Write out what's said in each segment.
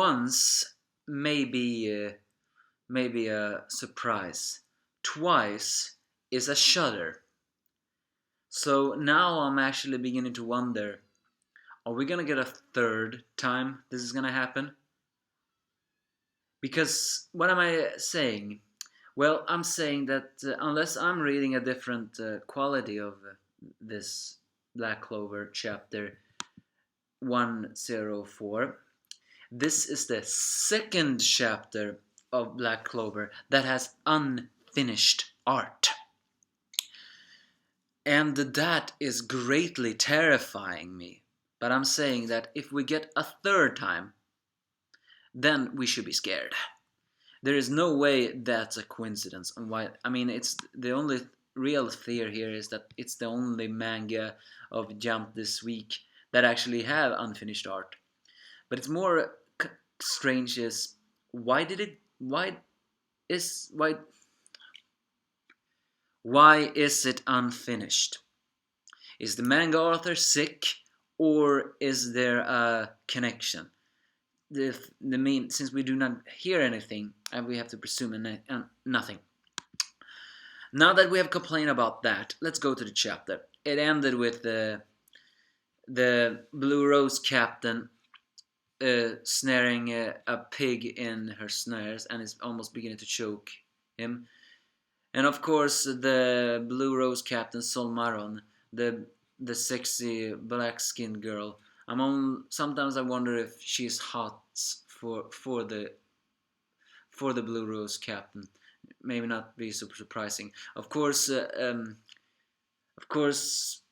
once maybe a surprise. Twice is a shudder. So now I'm actually beginning to wonder, are we gonna get a third time this is gonna happen? Because what am I saying? Well, I'm saying that unless I'm reading a different quality of this Black Clover chapter 104, this is the second chapter of Black Clover that has unfinished art. And that is greatly terrifying me. But I'm saying that if we get a third time, then we should be scared. There is no way that's a coincidence. And why? I mean, it's the only real fear here is that it's the only manga of Jump this week that actually have unfinished art. But it's more strange is why did it? Why is it unfinished? Is the manga author sick, or is there a connection? Since we do not hear anything, and we have to presume nothing. Now that we have complained about that, let's go to the chapter. It ended with the Blue Rose captain snaring a pig in her snares and is almost beginning to choke him. And of course, the Blue Rose captain Sol Maron, the sexy black-skinned girl. Sometimes I wonder if she's hot for the Blue Rose captain. Maybe not be super surprising. Of course,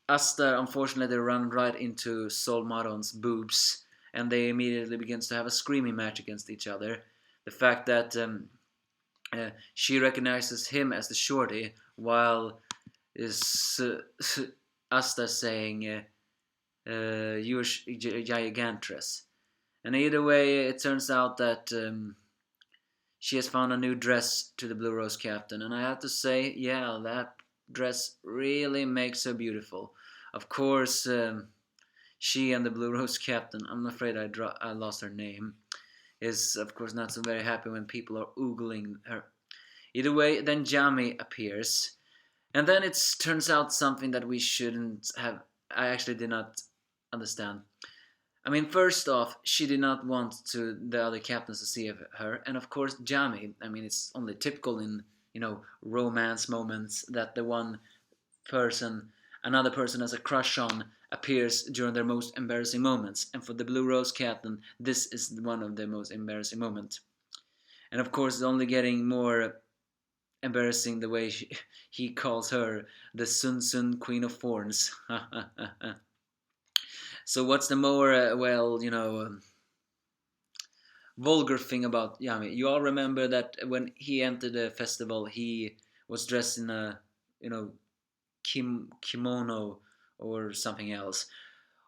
Asta unfortunately run right into Sol Maron's boobs, and they immediately begins to have a screaming match against each other. The fact that she recognizes him as the shorty, while is Asta saying, "You're gigantress." And either way, it turns out that she has found a new dress to the Blue Rose captain, and I have to say, yeah, that dress really makes her beautiful. Of course, she and the Blue Rose captain, I'm afraid I lost her name, is of course not so very happy when people are oogling her. Either way, then Yami appears, and then it turns out something that we shouldn't have. I actually did not understand. I mean, first off, she did not want the other captains to see her, and of course, Yami. I mean, it's only typical in romance moments that another person has a crush on, appears during their most embarrassing moments. And for the Blue Rose captain, this is one of the most embarrassing moments. And of course, it's only getting more embarrassing the way he calls her the Sun Sun Queen of Thorns. So what's the more, vulgar thing about Yami? You all remember that when he entered the festival, he was dressed in a, kimono or something else.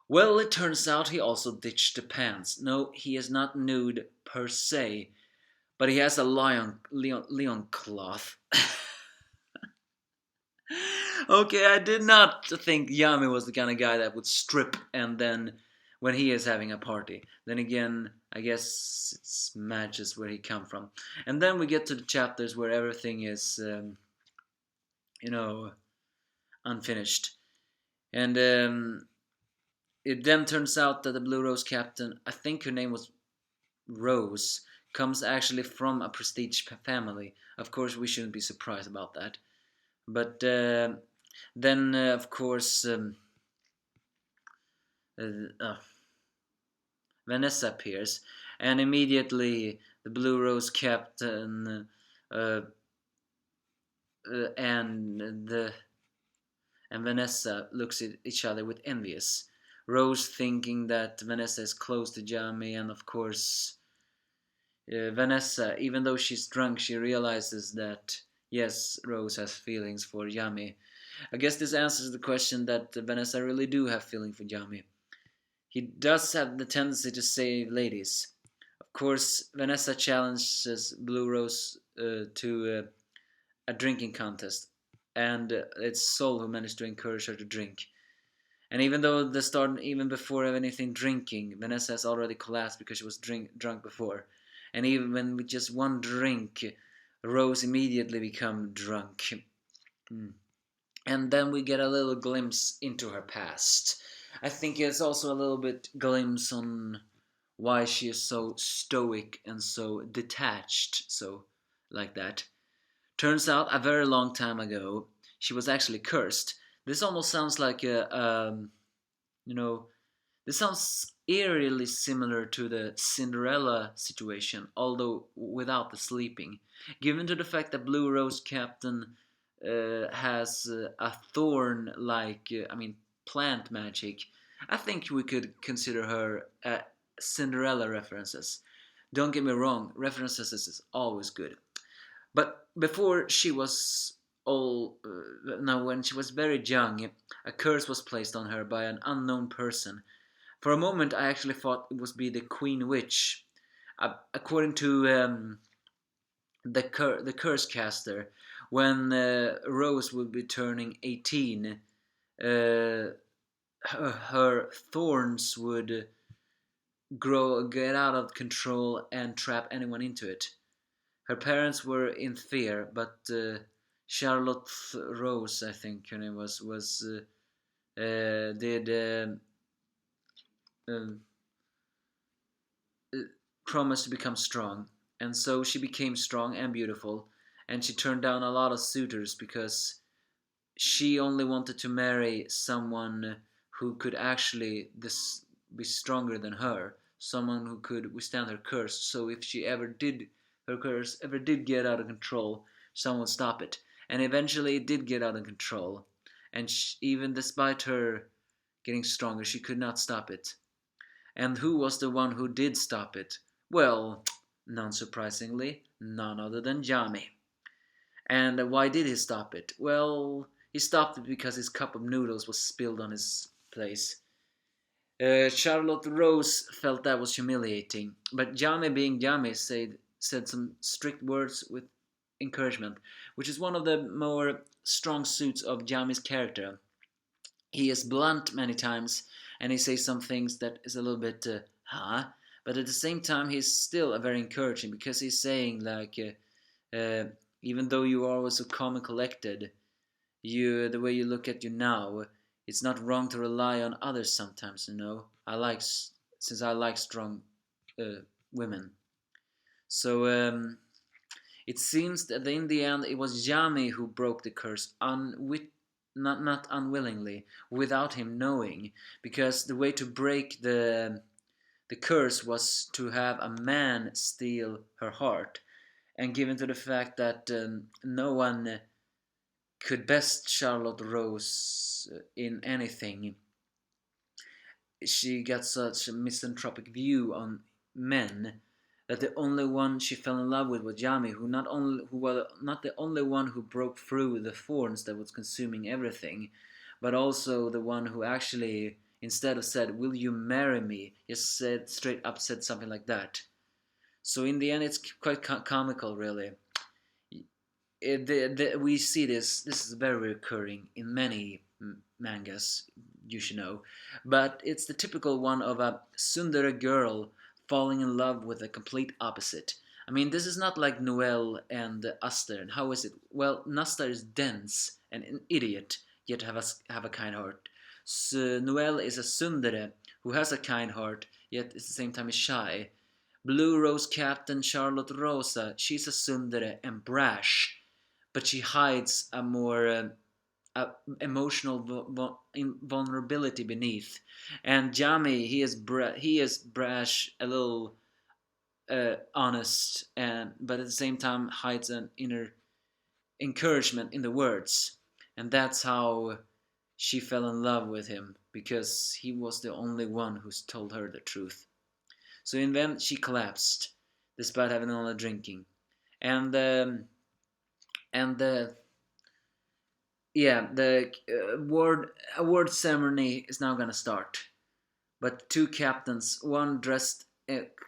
Well, it turns out he also ditched the pants. No, he is not nude per se, but he has a leon cloth. Okay, I did not think Yami was the kind of guy that would strip and then when he is having a party. Then again, I guess it's matches where he come from. And then we get to the chapters where everything is, unfinished. And it then turns out that the Blue Rose captain, I think her name was Rose, comes actually from a prestige family. Of course, we shouldn't be surprised about that. But then, of course, Vanessa appears, and immediately the Blue Rose captain and Vanessa looks at each other with envious. Rose thinking that Vanessa is close to Yami, and of course, Vanessa, even though she's drunk, she realizes that yes, Rose has feelings for Yami. I guess this answers the question that Vanessa really do have feeling for Yami. He does have the tendency to save ladies. Of course, Vanessa challenges Blue Rose to a drinking contest, and it's Sol who managed to encourage her to drink. And even though the start, even before anything drinking, Vanessa has already collapsed because she was drunk before. And even with just one drink, Rose immediately become drunk. Mm. And then we get a little glimpse into her past. I think it's also a little bit glimpse on why she is so stoic and so detached, so like that. Turns out, a very long time ago, she was actually cursed. This almost sounds like you know, this sounds eerily similar to the Cinderella situation, although without the sleeping. Given to the fact that Blue Rose Captain has a thorn like, plant magic, I think we could consider her Cinderella references. Don't get me wrong, references is always good. But before she was now when she was very young, a curse was placed on her by an unknown person. For a moment, I actually thought it was be the Queen Witch. According to the curse caster, when Rose would be turning 18, her thorns would get out of control and trap anyone into it. Her parents were in fear, but Charlotte Rose, I think her name was did um, promise to become strong, and so she became strong and beautiful, and she turned down a lot of suitors because she only wanted to marry someone who could actually be stronger than her, someone who could withstand her curse. So if her curse ever did get out of control, someone would stop it. And eventually it did get out of control. And even despite her getting stronger, she could not stop it. And who was the one who did stop it? Well, non surprisingly, none other than Yami. And why did he stop it? Well, he stopped it because his cup of noodles was spilled on his place. Charlotte Rose felt that was humiliating, but Yami, being Yami, said some strict words with encouragement, which is one of the more strong suits of Yami's character. He is blunt many times, and he says some things that is a little bit, but at the same time, he's still a very encouraging because he's saying like, even though you are always so calm and collected, the way you look at you now, it's not wrong to rely on others sometimes. Since I like strong women. So it seems that in the end it was Yami who broke the curse, not unwillingly, without him knowing, because the way to break the curse was to have a man steal her heart, and given to the fact that no one could best Charlotte Rose in anything, she got such a misanthropic view on men that the only one she fell in love with was Yami, who was not the only one who broke through the thorns that was consuming everything, but also the one who actually, instead of said, "Will you marry me?" just said straight up said something like that. So in the end, it's quite comical, really. We see this. This is very recurring in many mangas, you should know, but it's the typical one of a tsundere girl falling in love with a complete opposite. I mean, this is not like Noelle and Aster. And how is it? Well, Nastar is dense and an idiot, yet have a kind heart. So Noelle is a tsundere who has a kind heart, yet at the same time is shy. Blue Rose Captain Charlotte Rosa, she's a tsundere and brash, but she hides a more emotional vulnerability beneath. And Jami, he is brash, a little honest, and but at the same time hides an inner encouragement in the words. And that's how she fell in love with him, because he was the only one who's told her the truth. So in the end, she collapsed, despite having all the drinking. And the the award ceremony is now gonna start. But two captains, one dressed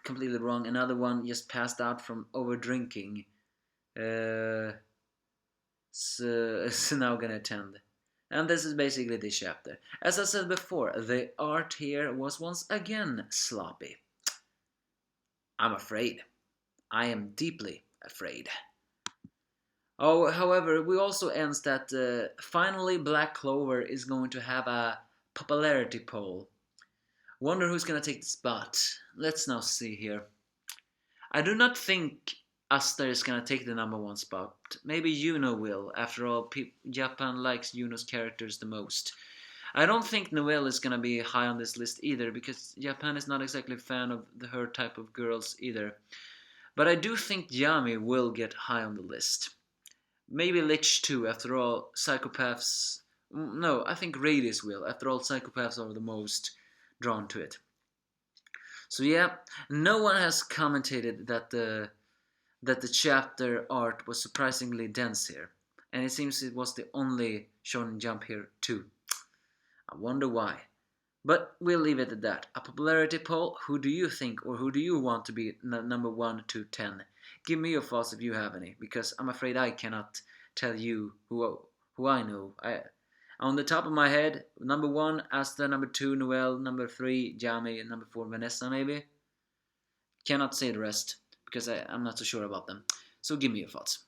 completely wrong, another one just passed out from over drinking. So now gonna attend, And this is basically the chapter. As I said before, the art here was once again sloppy. I'm afraid. I am deeply afraid. Oh, however, we also ends that finally Black Clover is going to have a popularity poll. Wonder who's gonna take the spot. Let's now see here. I do not think Asta is gonna take the number one spot. Maybe Yuno will. After all, Japan likes Yuno's characters the most. I don't think Noelle is gonna be high on this list either, because Japan is not exactly a fan of her type of girls either. But I do think Yami will get high on the list. Maybe Lich too, after all, psychopaths... No, I think Radius will. After all, psychopaths are the most drawn to it. So yeah, no one has commented that the chapter art was surprisingly dense here. And it seems it was the only Shonen Jump here too. I wonder why. But we'll leave it at that. A popularity poll, who do you think or who do you want to be number 1 to 10? Give me your thoughts if you have any, because I'm afraid I cannot tell you who I know. On the top of my head, number 1, Asta, number 2, Noelle, number 3, Yami, and number 4, Vanessa maybe. Cannot say the rest, because I'm not so sure about them. So give me your thoughts.